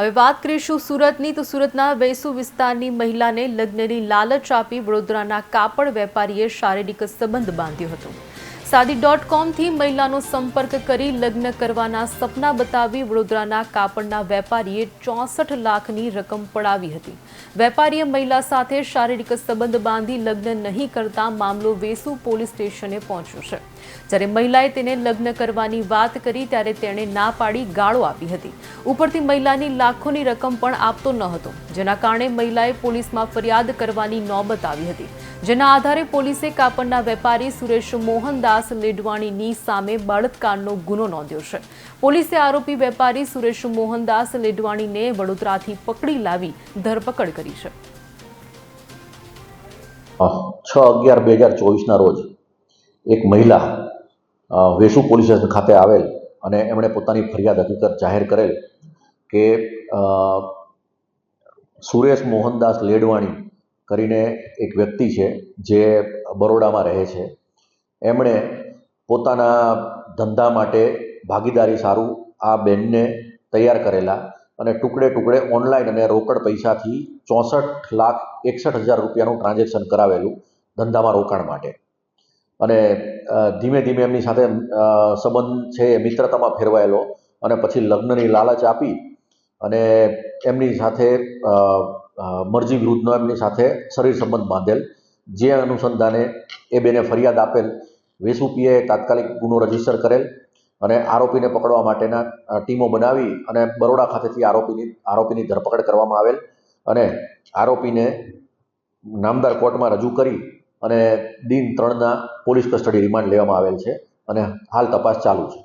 હવે વાત કરીશું સુરતની તો સુરતના વેસુ વિસ્તારની મહિલાને લગ્નની લાલચ આપી વડોદરાના કાપડ વેપારીએ શારીરિક સંબંધ બાંધ્યો હતો। સાદી.comથી મહિલાનો સંપર્ક કરી લગ્ન કરવાના સપના બતાવી વડોદરાના કાપડના વેપારીએ 64 લાખની રકમ પડાવી હતી। વેપારીએ મહિલા સાથે શારીરિક સંબંધ બાંધી લગ્ન નહીં કરતા મામલો વેસુ પોલીસ સ્ટેશને પહોંચ્યો છે। જ્યારે મહિલાએ તેને લગ્ન કરવાની વાત કરી ત્યારે તેણે ના પાડી ગાળો આપી હતી। ઉપરથી મહિલાની લાખોની રકમ પણ આપતો ન હતો, જેના કારણે મહિલાએ પોલીસમાં ફરિયાદ કરવાની નોબત આવી હતી। જેના આધારે પોલીસે કાપડના વેપારી સુરેશ મોહનદાસ લેડવાણીની સામે બળાત્કારનો ગુનો નોંધ્યો છે। પોલીસે આરોપી વેપારી સુરેશ મોહનદાસ લેડવાણીને વડોદરાથી પકડી લાવી ધરપકડ કરી છે। 6/11/2024 ના રોજ એક મહિલા વેસુ પોલીસ સ્ટેશન ખાતે આવેલ અને એમણે પોતાની ફરિયાદ હકીકત જાહેર કરેલ કે સુરેશ મોહનદાસ લેડવાણી કરીને એક વ્યક્તિ છે જે બરોડામાં રહે છે। એમણે પોતાના ધંધા માટે ભાગીદારી સારું આ બેનને તૈયાર કરેલા અને ટુકડે ટુકડે ઓનલાઈન અને રોકડ પૈસાથી 64,61,000 રૂપિયાનું ટ્રાન્ઝેક્શન કરાવેલું ધંધામાં રોકાણ માટે। અને ધીમે ધીમે એમની સાથે સંબંધ છે મિત્રતામાં ફેરવાયેલો અને પછી લગ્નની લાલચ આપી અને એમની સાથે મરજી વિરુદ્ધનો એમની સાથે શરીર સંબંધ બાંધેલ। જે અનુસંધાને એ બેને ફરિયાદ આપેલ, વેસુ પીએ તાત્કાલિક ગુનો રજીસ્ટર કરેલ અને આરોપીને પકડવા માટેના ટીમો બનાવી અને બરોડા ખાતેથી આરોપીની ધરપકડ કરવામાં આવેલ અને આરોપીને નામદાર કોર્ટમાં રજૂ કરી અને દિન 3ના પોલીસ કસ્ટડી રિમાન્ડ લેવામાં આવેલ છે અને હાલ તપાસ ચાલુ છે।